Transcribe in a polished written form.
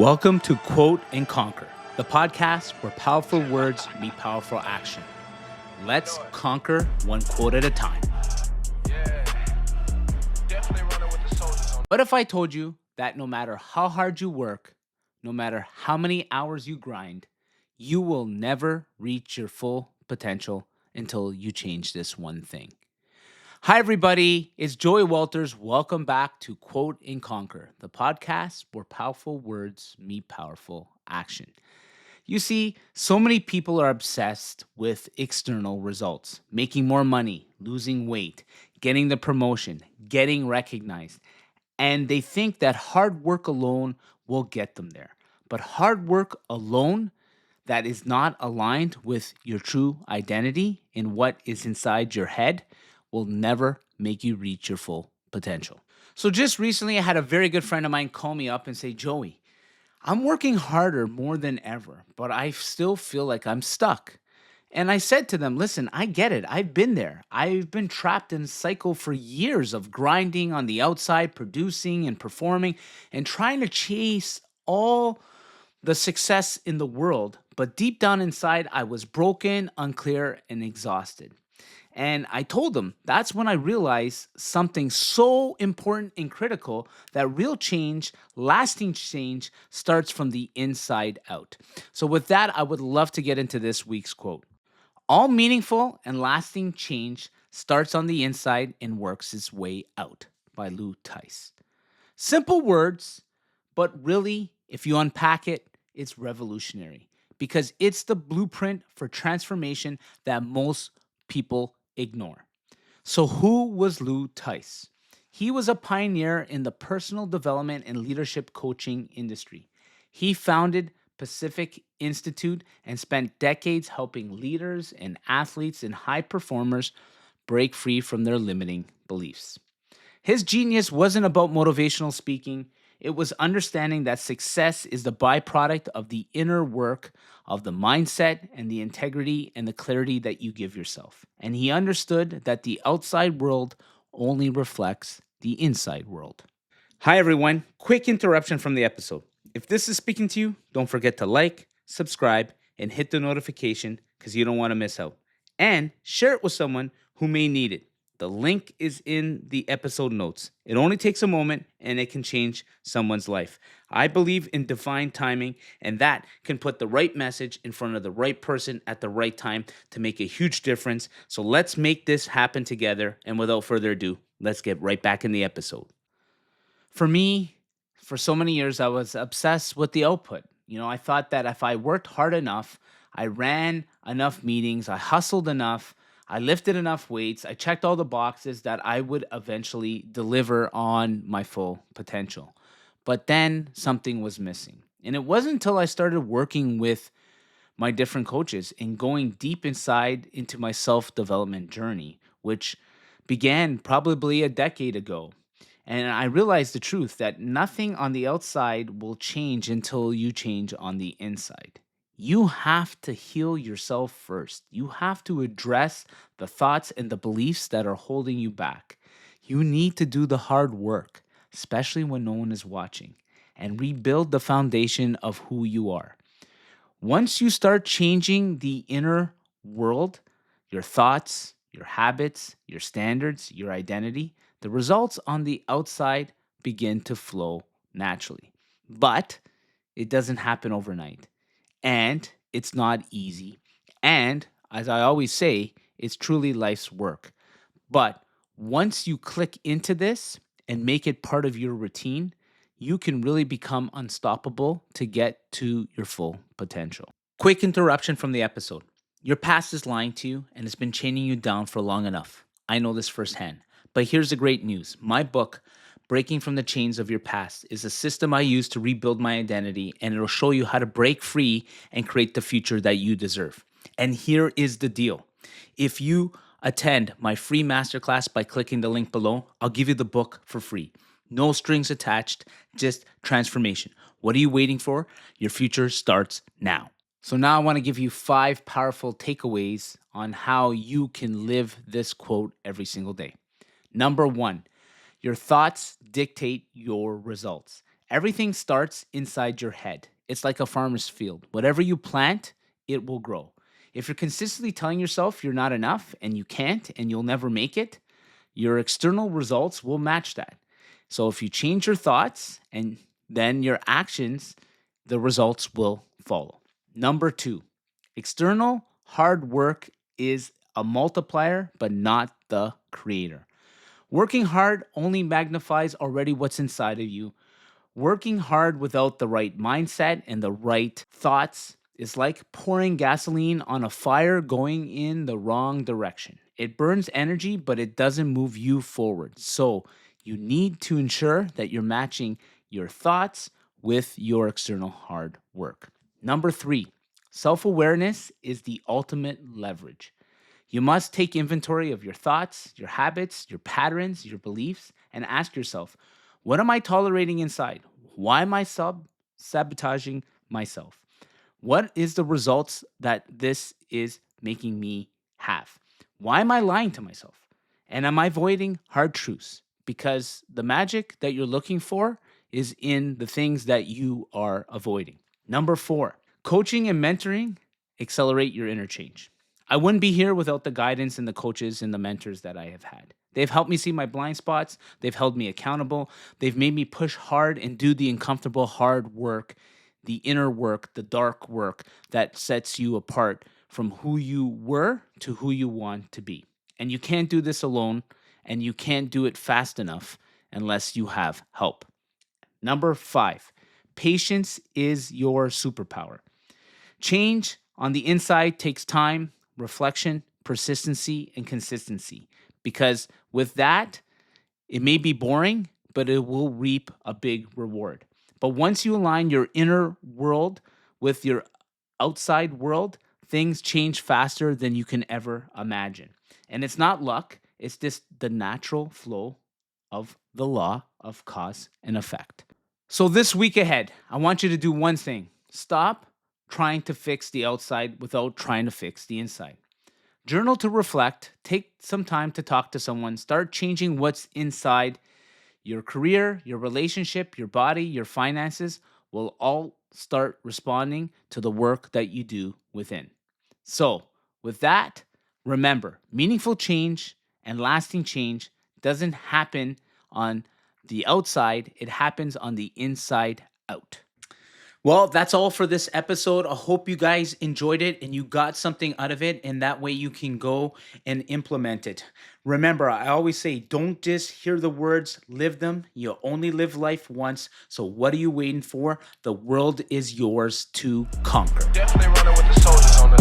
Welcome to Quote and Conquer, the podcast where powerful words meet powerful action. Let's conquer one quote at a time. What if I told you that no matter how hard you work, no matter how many hours you grind, you will never reach your full potential until you change this one thing? Hi, everybody. It's Joey Walters. Welcome back to Quote and Conquer, the podcast where powerful words meet powerful action. You see, so many people are obsessed with external results, making more money, losing weight, getting the promotion, getting recognized. And they think that hard work alone will get them there. But hard work alone that is not aligned with your true identity and what is inside your head will never make you reach your full potential. So just recently, I had a very good friend of mine call me up and say, Joey, I'm working harder more than ever, but I still feel like I'm stuck. And I said to them, listen, I get it. I've been there. I've been trapped in a cycle for years of grinding on the outside, producing and performing, and trying to chase all the success in the world. But deep down inside, I was broken, unclear, and exhausted. And I told them that's when I realized something so important and critical that real change, lasting change, starts from the inside out. So, with that, I would love to get into this week's quote. All meaningful and lasting change starts on the inside and works its way out, by Lou Tice. Simple words, but really, if you unpack it, it's revolutionary because it's the blueprint for transformation that most people ignore. So, who was Lou Tice? He was a pioneer in the personal development and leadership coaching industry. He founded Pacific Institute and spent decades helping leaders and athletes and high performers break free from their limiting beliefs. His genius wasn't about motivational speaking. It was understanding that success is the byproduct of the inner work of the mindset and the integrity and the clarity that you give yourself. And he understood that the outside world only reflects the inside world. Hi, everyone. Quick interruption from the episode. If this is speaking to you, don't forget to like, subscribe, and hit the notification because you don't want to miss out. And share it with someone who may need it. The link is in the episode notes. It only takes a moment and it can change someone's life. I believe in divine timing, and that can put the right message in front of the right person at the right time to make a huge difference. So let's make this happen together. And without further ado, let's get right back in the episode. For me, for so many years, I was obsessed with the output. I thought that if I worked hard enough, I ran enough meetings, I hustled enough, I lifted enough weights, I checked all the boxes that I would eventually deliver on my full potential. But then something was missing. And it wasn't until I started working with my different coaches and going deep inside into my self-development journey, which began probably a decade ago. And I realized the truth that nothing on the outside will change until you change on the inside. You have to heal yourself first. You have to address the thoughts and the beliefs that are holding you back. You need to do the hard work, especially when no one is watching, and rebuild the foundation of who you are. Once you start changing the inner world, your thoughts, your habits, your standards, your identity, the results on the outside begin to flow naturally. But it doesn't happen overnight. And it's not easy. And as I always say, it's truly life's work. But once you click into this and make it part of your routine, you can really become unstoppable to get to your full potential. Quick interruption from the episode. Your past is lying to you and it's been chaining you down for long enough. I know this firsthand. But here's the great news. My book, Breaking from the Chains of Your Past, is a system I use to rebuild my identity, and it'll show you how to break free and create the future that you deserve. And here is the deal. If you attend my free masterclass by clicking the link below, I'll give you the book for free. No strings attached, just transformation. What are you waiting for? Your future starts now. So now I want to give you 5 powerful takeaways on how you can live this quote every single day. Number 1, your thoughts dictate your results. Everything starts inside your head. It's like a farmer's field. Whatever you plant, it will grow. If you're consistently telling yourself you're not enough and you can't and you'll never make it, your external results will match that. So if you change your thoughts and then your actions, the results will follow. Number 2, external hard work is a multiplier, but not the creator. Working hard only magnifies already what's inside of you. Working hard without the right mindset and the right thoughts is like pouring gasoline on a fire going in the wrong direction. It burns energy, but it doesn't move you forward. So you need to ensure that you're matching your thoughts with your external hard work. Number 3, self awareness is the ultimate leverage. You must take inventory of your thoughts, your habits, your patterns, your beliefs, and ask yourself, what am I tolerating inside? Why am I sabotaging myself? What is the results that this is making me have? Why am I lying to myself? And am I avoiding hard truths? Because the magic that you're looking for is in the things that you are avoiding. Number 4, coaching and mentoring accelerate your interchange. I wouldn't be here without the guidance and the coaches and the mentors that I have had. They've helped me see my blind spots. They've held me accountable. They've made me push hard and do the uncomfortable, hard work, the inner work, the dark work that sets you apart from who you were to who you want to be. And you can't do this alone, and you can't do it fast enough unless you have help. Number 5, patience is your superpower. Change on the inside takes time, reflection, persistency, and consistency. Because with that, it may be boring, but it will reap a big reward. But once you align your inner world with your outside world, things change faster than you can ever imagine. And it's not luck, it's just the natural flow of the law of cause and effect. So this week ahead, I want you to do one thing. Stop trying to fix the outside without trying to fix the inside. Journal to reflect, take some time to talk to someone, start changing what's inside. Your career, your relationship, your body, your finances will all start responding to the work that you do within. So, with that, remember, meaningful change and lasting change doesn't happen on the outside, it happens on the inside out. Well, that's all for this episode. I hope you guys enjoyed it and you got something out of it, and that way you can go and implement it. Remember, I always say, don't just hear the words, live them. You only live life once. So what are you waiting for? The world is yours to conquer. Definitely running with the soldiers on this one.